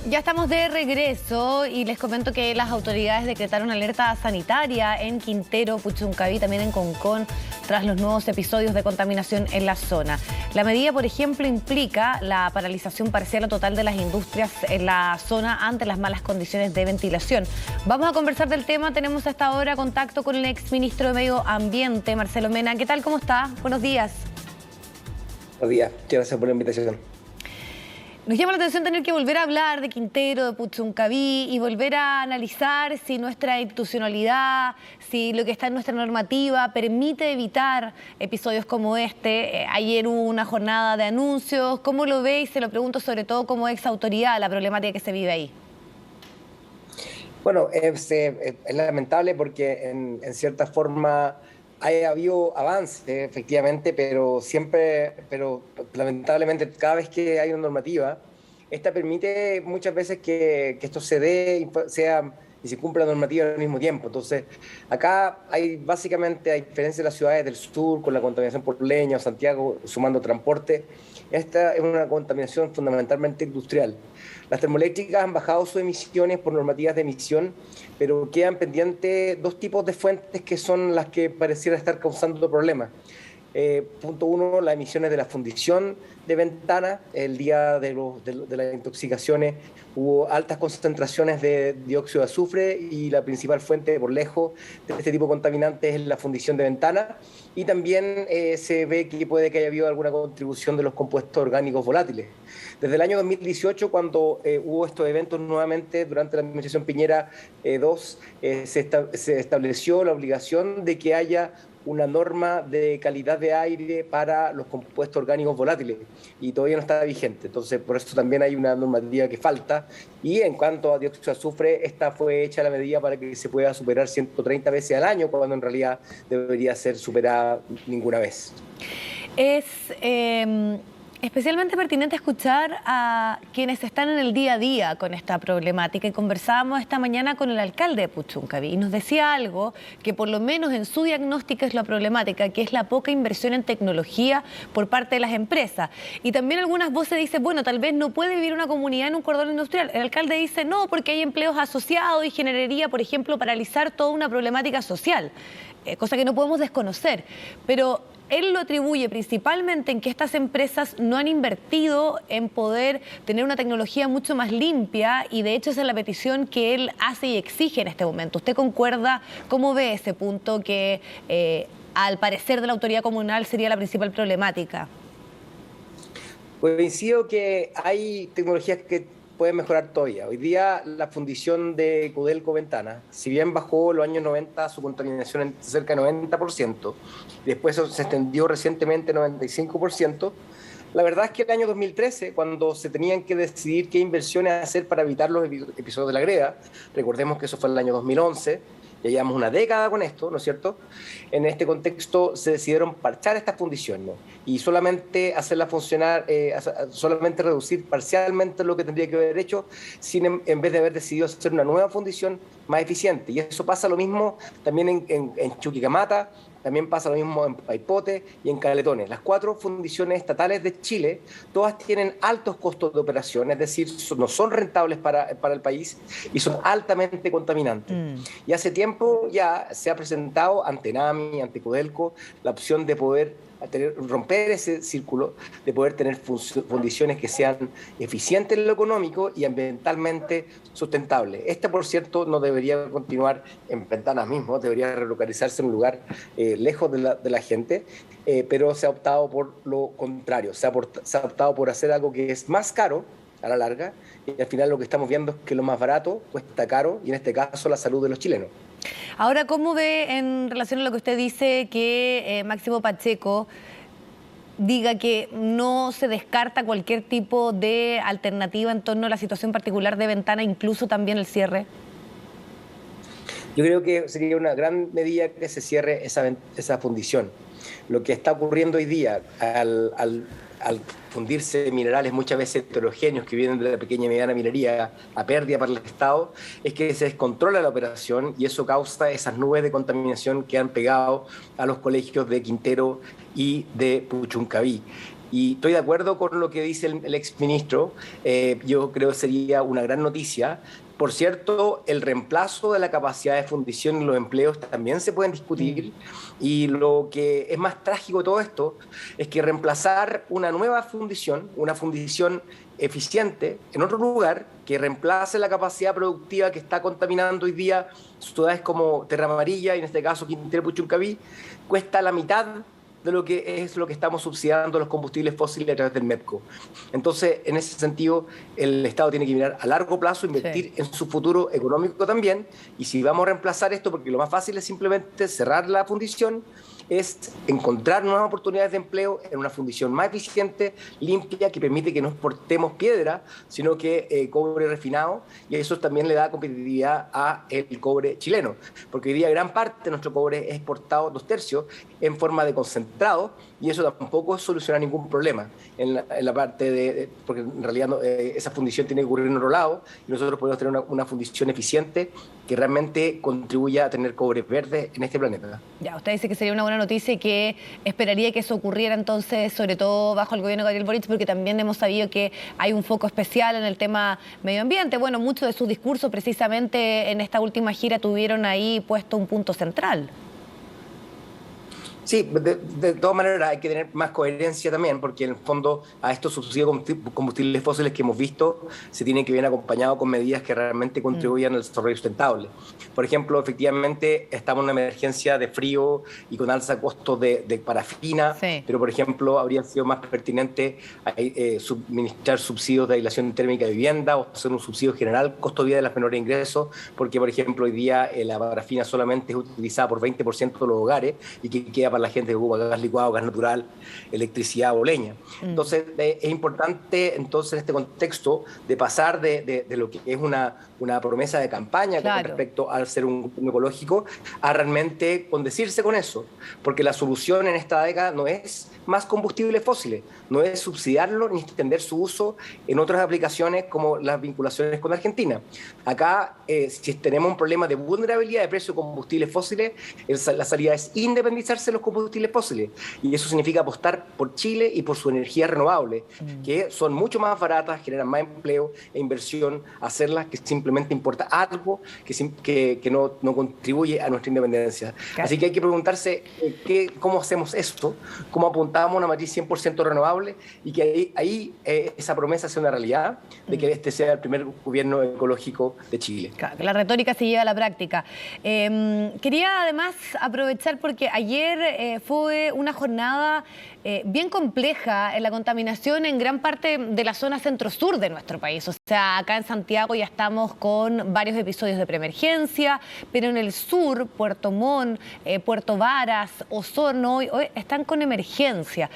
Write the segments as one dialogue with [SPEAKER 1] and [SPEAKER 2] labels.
[SPEAKER 1] Ya estamos de regreso y les comento que las autoridades decretaron alerta sanitaria en Quintero, Puchuncaví, también en Concón, tras los nuevos episodios de contaminación en la zona. La medida, por ejemplo, implica la paralización parcial o total de las industrias en la zona ante las malas condiciones de ventilación. Vamos a conversar del tema. Tenemos a esta hora contacto con el exministro de Medio Ambiente, Marcelo Mena. ¿Qué tal? ¿Cómo está? Buenos días.
[SPEAKER 2] Buenos días. Muchas gracias por la invitación.
[SPEAKER 1] Nos llama la atención tener que volver a hablar de Quintero, de Puchuncaví y volver a analizar si nuestra institucionalidad, si lo que está en nuestra normativa permite evitar episodios como este. Ayer hubo una jornada de anuncios. ¿Cómo lo ve? Y se lo pregunto sobre todo como ex autoridad, la problemática que se vive ahí.
[SPEAKER 2] Bueno, es lamentable porque en cierta forma ha habido avance, efectivamente, pero lamentablemente cada vez que hay una normativa, esta permite muchas veces que esto se dé y se cumpla la normativa al mismo tiempo. Entonces, acá hay básicamente, a diferencia de las ciudades del sur, con la contaminación por leña o Santiago, sumando transporte, esta es una contaminación fundamentalmente industrial. Las termoeléctricas han bajado sus emisiones por normativas de emisión, pero quedan pendientes dos tipos de fuentes que son las que pareciera estar causando problemas. Punto uno, las emisiones de la fundición de ventanas. El día de las intoxicaciones hubo altas concentraciones de dióxido de azufre y la principal fuente por lejos de este tipo de contaminantes es la fundición de ventanas. Y también se ve que puede que haya habido alguna contribución de los compuestos orgánicos volátiles. Desde el año 2018, cuando hubo estos eventos nuevamente durante la administración Piñera II, se estableció la obligación de que haya una norma de calidad de aire para los compuestos orgánicos volátiles y todavía no está vigente. Entonces, por eso también hay una normativa que falta. Y en cuanto a dióxido de azufre, esta fue hecha la medida para que se pueda superar 130 veces al año, cuando en realidad debería ser superada ninguna vez.
[SPEAKER 1] Es especialmente pertinente escuchar a quienes están en el día a día con esta problemática, y conversábamos esta mañana con el alcalde de Puchuncaví y nos decía algo que por lo menos en su diagnóstico es la problemática, que es la poca inversión en tecnología por parte de las empresas. Y también algunas voces dicen, bueno, tal vez no puede vivir una comunidad en un cordón industrial. El alcalde dice, no, porque hay empleos asociados y generaría, por ejemplo, paralizar toda una problemática social, cosa que no podemos desconocer. Pero él lo atribuye principalmente en que estas empresas no han invertido en poder tener una tecnología mucho más limpia, y de hecho esa es la petición que él hace y exige en este momento. ¿Usted concuerda? ¿Cómo ve ese punto que al parecer de la autoridad comunal sería la principal problemática?
[SPEAKER 2] Pues coincido que hay tecnologías que pueden mejorar todavía. Hoy día la fundición de Codelco Ventana, si bien bajó en los años 90 su contaminación en cerca de 90%, después se extendió recientemente 95%, la verdad es que el año 2013, cuando se tenían que decidir qué inversiones hacer para evitar los episodios de la greda, recordemos que eso fue el año 2011, ya llevamos una década con esto, ¿no es cierto? En este contexto se decidieron parchar estas fundiciones y solamente hacerlas funcionar, solamente reducir parcialmente lo que tendría que haber hecho, en vez de haber decidido hacer una nueva fundición más eficiente. Y eso pasa lo mismo también en Chuquicamata, también pasa lo mismo en Paipote y en Caletones. Las 4 fundiciones estatales de Chile, todas tienen altos costos de operación, es decir, no son rentables para el país y son altamente contaminantes. Y hace tiempo ya se ha presentado ante NAMI, ante Codelco, la opción de poder romper ese círculo, de poder tener fundiciones que sean eficientes en lo económico y ambientalmente sustentables. Esta, por cierto, no debería continuar en Ventanas mismo, debería relocalizarse en un lugar lejos de la gente, pero se ha optado por lo contrario, se ha optado por hacer algo que es más caro a la larga, y al final lo que estamos viendo es que lo más barato cuesta caro, y en este caso la salud de los chilenos.
[SPEAKER 1] Ahora, ¿cómo ve en relación a lo que usted dice que Máximo Pacheco diga que no se descarta cualquier tipo de alternativa en torno a la situación particular de Ventana, incluso también el cierre?
[SPEAKER 2] Yo creo que sería una gran medida que se cierre esa fundición. Lo que está ocurriendo hoy día al fundirse minerales muchas veces heterogéneos que vienen de la pequeña y mediana minería a pérdida para el Estado, es que se descontrola la operación y eso causa esas nubes de contaminación que han pegado a los colegios de Quintero y de Puchuncaví. Y estoy de acuerdo con lo que dice el exministro. Yo creo que sería una gran noticia. Por cierto, el reemplazo de la capacidad de fundición en los empleos también se pueden discutir. Y lo que es más trágico de todo esto es que reemplazar una nueva fundición, una fundición eficiente en otro lugar, que reemplace la capacidad productiva que está contaminando hoy día ciudades como Terra Amarilla y en este caso Quintero Puchuncaví, cuesta la mitad de lo que es lo que estamos subsidiando los combustibles fósiles a través del MEPCO. Entonces, en ese sentido, el Estado tiene que mirar a largo plazo, invertir en su futuro económico también, y si vamos a reemplazar esto, porque lo más fácil es simplemente cerrar la fundición, es encontrar nuevas oportunidades de empleo en una fundición más eficiente, limpia, que permite que no exportemos piedra, sino que cobre refinado, y eso también le da competitividad al cobre chileno, porque hoy día gran parte de nuestro cobre es exportado, 2/3, en forma de concentrado, y eso tampoco soluciona ningún problema en la parte porque en realidad esa fundición tiene que ocurrir en otro lado, y nosotros podemos tener una fundición eficiente que realmente contribuya a tener cobre verde en este planeta.
[SPEAKER 1] Ya, usted dice que sería una buena noticia y que esperaría que eso ocurriera entonces, sobre todo bajo el gobierno de Gabriel Boric, porque también hemos sabido que hay un foco especial en el tema medio ambiente. Bueno, muchos de sus discursos precisamente en esta última gira tuvieron ahí puesto un punto central.
[SPEAKER 2] Sí, de todas maneras hay que tener más coherencia también, porque en el fondo a estos subsidios combustibles fósiles que hemos visto se tienen que ir acompañados con medidas que realmente contribuyan al desarrollo sustentable. Por ejemplo, efectivamente estamos en una emergencia de frío y con alza de costos de parafina, pero por ejemplo habría sido más pertinente suministrar subsidios de aislación térmica de vivienda o hacer un subsidio general, costo de vida de las menores ingresos, porque por ejemplo hoy día la parafina solamente es utilizada por 20% de los hogares y que queda para la gente que ocupa gas licuado, gas natural, electricidad o leña. Entonces, es importante entonces en este contexto de pasar de lo que es una promesa de campaña con respecto al ser un gobierno ecológico a realmente condecirse con eso, porque la solución en esta década no es más combustibles fósiles, no es subsidiarlo ni extender su uso en otras aplicaciones como las vinculaciones con Argentina. Acá, si tenemos un problema de vulnerabilidad de precio de combustibles fósiles, la salida es independizarse de los combustibles fósiles, y eso significa apostar por Chile y por su energía renovable, que son mucho más baratas, generan más empleo e inversión, hacerlas que simplemente importa algo que no contribuye a nuestra independencia. Así que hay que preguntarse cómo hacemos esto, cómo apuntamos a una matriz 100% renovable y que ahí esa promesa sea una realidad de que este sea el primer gobierno ecológico de Chile.
[SPEAKER 1] La retórica se lleva a la práctica. Quería además aprovechar porque ayer fue una jornada bien compleja en la contaminación en gran parte de la zona centro-sur de nuestro país. O sea, acá en Santiago ya estamos con varios episodios de preemergencia, pero en el sur, Puerto Montt, Puerto Varas, Osorno, hoy están con emergencia.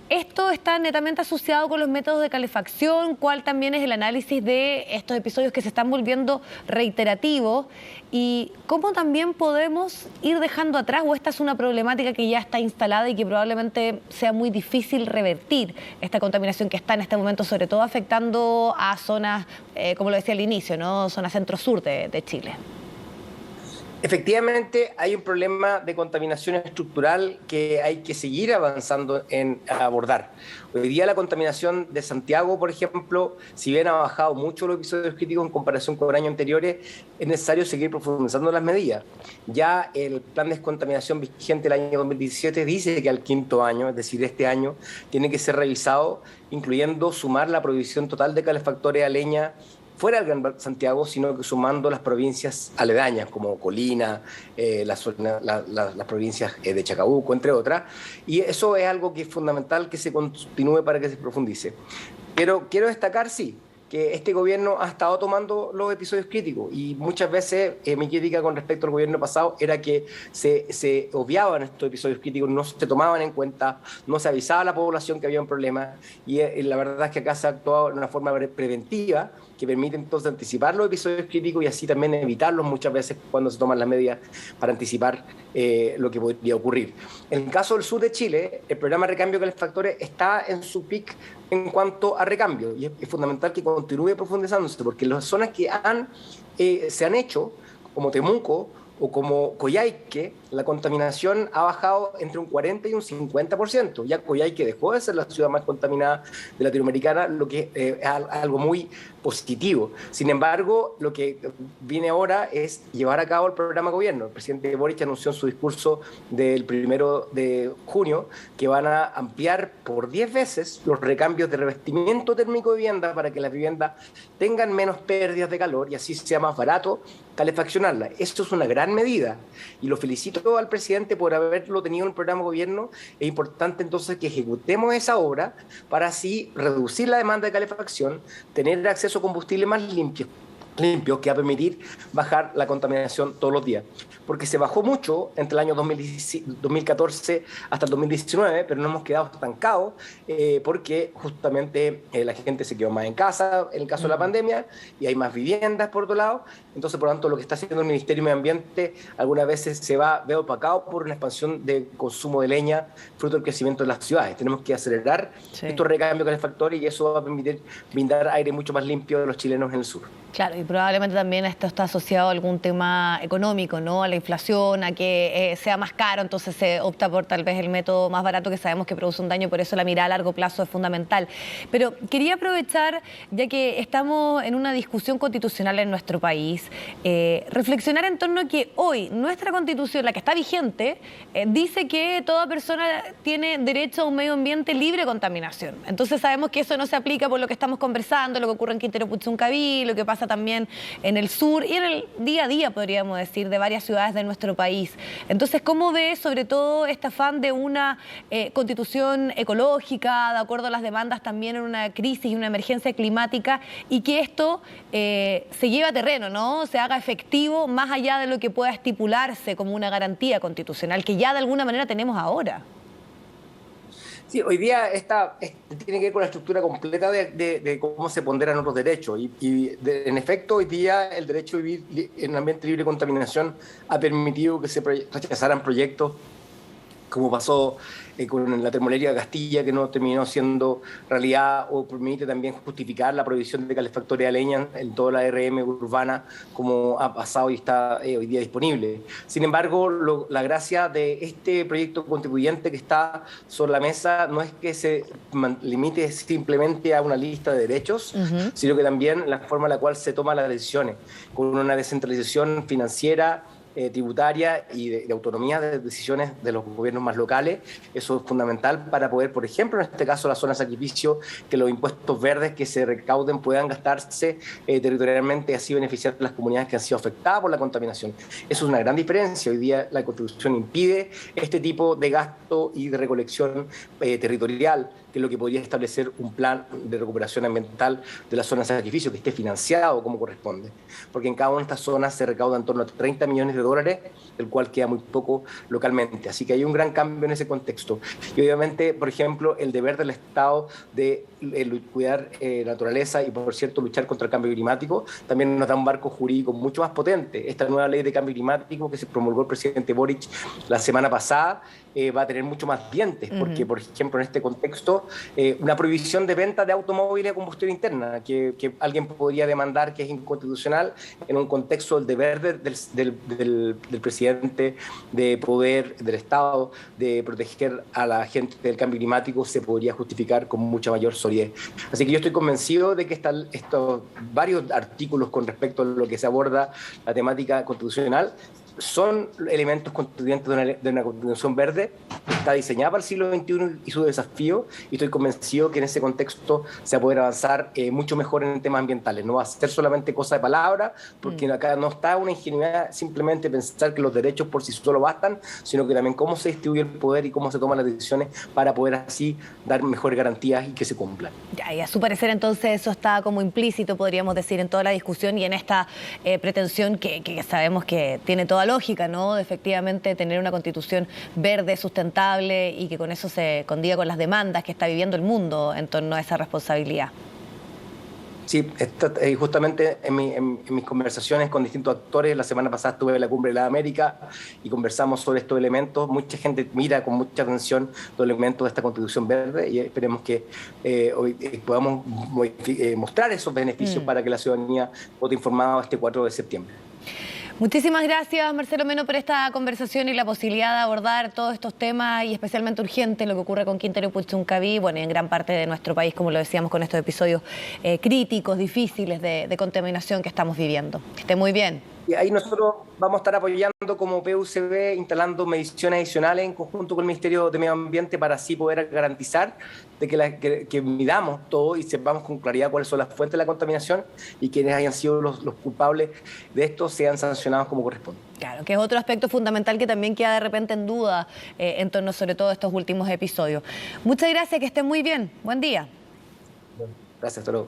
[SPEAKER 1] Esto está netamente asociado con los métodos de calefacción, cuál también es el análisis de estos episodios que se están volviendo reiterativos y cómo también podemos ir dejando atrás, o esta es una problemática que ya está instalada y que probablemente sea muy difícil revertir, esta contaminación que está en este momento sobre todo afectando a zonas, como lo decía al inicio, ¿no? Zona centro-sur de Chile.
[SPEAKER 2] Efectivamente, hay un problema de contaminación estructural que hay que seguir avanzando en abordar. Hoy día la contaminación de Santiago, por ejemplo, si bien ha bajado mucho los episodios críticos en comparación con años anteriores, es necesario seguir profundizando las medidas. Ya el plan de descontaminación vigente del año 2017 dice que al 5º año, es decir, este año, tiene que ser revisado, incluyendo sumar la prohibición total de calefactores a leña fuera del Gran Santiago, sino que sumando las provincias aledañas, como Colina, las provincias de Chacabuco, entre otras. Y eso es algo que es fundamental que se continúe para que se profundice. Pero quiero destacar, sí, que este gobierno ha estado tomando los episodios críticos y muchas veces mi crítica con respecto al gobierno pasado era que se obviaban estos episodios críticos, no se tomaban en cuenta, no se avisaba a la población que había un problema y la verdad es que acá se ha actuado de una forma preventiva que permite entonces anticipar los episodios críticos y así también evitarlos muchas veces cuando se toman las medidas para anticipar lo que podría ocurrir. En el caso del sur de Chile, el programa de recambio de calefactores está en su pic en cuanto a recambio y es fundamental que continúe profundizándose porque las zonas que se han hecho, como Temuco o como Coyhaique, la contaminación ha bajado entre un 40 y un 50%. Ya Coyhaique dejó de ser la ciudad más contaminada de Latinoamericana, lo que es algo muy positivo. Sin embargo, lo que viene ahora es llevar a cabo el programa de gobierno. El presidente Boric anunció en su discurso del 1 de junio que van a ampliar por 10 veces los recambios de revestimiento térmico de vivienda para que las viviendas tengan menos pérdidas de calor y así sea más barato calefaccionarla. Esto es una gran medida y lo felicito al presidente por haberlo tenido en el programa de gobierno. Es importante entonces que ejecutemos esa obra para así reducir la demanda de calefacción, tener acceso a combustible más limpio que va a permitir bajar la contaminación todos los días. Porque se bajó mucho entre el año 2014 hasta el 2019, pero no hemos quedado estancados porque justamente la gente se quedó más en casa en el caso de la pandemia y hay más viviendas por otro lado. Entonces, por lo tanto, lo que está haciendo el Ministerio de Medio Ambiente algunas veces se ve opacado por una expansión de consumo de leña fruto del crecimiento de las ciudades. Tenemos que acelerar estos recambios calefactores y eso va a permitir brindar aire mucho más limpio a los chilenos en el sur.
[SPEAKER 1] Claro, y probablemente también esto está asociado a algún tema económico, ¿no? A la inflación, a que sea más caro, entonces se opta por tal vez el método más barato que sabemos que produce un daño, por eso la mirada a largo plazo es fundamental. Pero quería aprovechar, ya que estamos en una discusión constitucional en nuestro país, reflexionar en torno a que hoy nuestra Constitución, la que está vigente, dice que toda persona tiene derecho a un medio ambiente libre de contaminación. Entonces sabemos que eso no se aplica por lo que estamos conversando, lo que ocurre en Quintero Puchuncaví, lo que pasa también en el sur y en el día a día, podríamos decir, de varias ciudades de nuestro país. Entonces, ¿cómo ve sobre todo este afán de una constitución ecológica, de acuerdo a las demandas también en una crisis y una emergencia climática, y que esto se lleve a terreno, ¿no? Se haga efectivo más allá de lo que pueda estipularse como una garantía constitucional que ya de alguna manera tenemos ahora?
[SPEAKER 2] Sí, hoy día tiene que ver con la estructura completa de cómo se ponderan otros derechos. En efecto, hoy día el derecho a vivir en un ambiente libre de contaminación ha permitido que se rechazaran proyectos como pasó con la termoeléctrica de Castilla, que no terminó siendo realidad, o permite también justificar la prohibición de calefactores a leña en toda la RM urbana, como ha pasado y está hoy día disponible. Sin embargo, la gracia de este proyecto constituyente que está sobre la mesa no es que se limite simplemente a una lista de derechos, sino que también la forma en la cual se toman las decisiones, con una descentralización financiera, tributaria y de autonomía de decisiones de los gobiernos más locales. Eso es fundamental para poder, por ejemplo, en este caso la zona de sacrificio, que los impuestos verdes que se recauden puedan gastarse territorialmente y así beneficiar a las comunidades que han sido afectadas por la contaminación. Eso es una gran diferencia. Hoy día la Constitución impide este tipo de gasto y de recolección territorial, que es lo que podría establecer un plan de recuperación ambiental de la zona de sacrificio que esté financiado como corresponde. Porque en cada una de estas zonas se recauda en torno a 30 millones de dólares, del cual queda muy poco localmente. Así que hay un gran cambio en ese contexto. Y obviamente, por ejemplo, el deber del Estado de cuidar la naturaleza y, por cierto, luchar contra el cambio climático, también nos da un marco jurídico mucho más potente. Esta nueva ley de cambio climático que se promulgó el presidente Boric la semana pasada va a tener mucho más dientes, porque, por ejemplo, en este contexto, una prohibición de venta de automóviles a combustión interna, que alguien podría demandar que es inconstitucional en un contexto del deber del presidente de poder, del Estado, de proteger a la gente del cambio climático, se podría justificar con mucha mayor solidez. Así que yo estoy convencido de que están estos varios artículos con respecto a lo que se aborda la temática constitucional son elementos constituyentes de una constitución verde que está diseñada para el siglo XXI y su desafío, y estoy convencido que en ese contexto se va a poder avanzar mucho mejor en temas ambientales. No va a ser solamente cosa de palabra, porque acá no está una ingenuidad simplemente pensar que los derechos por sí solo bastan, sino que también cómo se distribuye el poder y cómo se toman las decisiones para poder así dar mejores garantías y que se cumplan.
[SPEAKER 1] Ya, y a su parecer entonces eso está como implícito, podríamos decir, en toda la discusión y en esta pretensión que sabemos que tiene toda lógica, ¿no? De efectivamente tener una constitución verde, sustentable y que con eso se condiga con las demandas que está viviendo el mundo en torno a esa responsabilidad.
[SPEAKER 2] Sí, justamente en mis conversaciones con distintos actores, la semana pasada estuve en la Cumbre de la América y conversamos sobre estos elementos. Mucha gente mira con mucha atención los elementos de esta Constitución Verde y esperemos que hoy podamos mostrar esos beneficios para que la ciudadanía vote informada este 4 de septiembre.
[SPEAKER 1] Muchísimas gracias, Marcelo Meno, por esta conversación y la posibilidad de abordar todos estos temas y especialmente urgente lo que ocurre con Quintero Puchuncaví, bueno, y en gran parte de nuestro país, como lo decíamos, con estos episodios críticos, difíciles de contaminación que estamos viviendo. Que esté muy bien.
[SPEAKER 2] Y ahí nosotros vamos a estar apoyando como PUCB, instalando mediciones adicionales en conjunto con el Ministerio de Medio Ambiente para así poder garantizar de que midamos todo y sepamos con claridad cuáles son las fuentes de la contaminación y quienes hayan sido los culpables de esto sean sancionados como corresponde.
[SPEAKER 1] Claro, que es otro aspecto fundamental que también queda de repente en duda en torno sobre todo a estos últimos episodios. Muchas gracias, que estén muy bien. Buen día.
[SPEAKER 2] Gracias, hasta luego.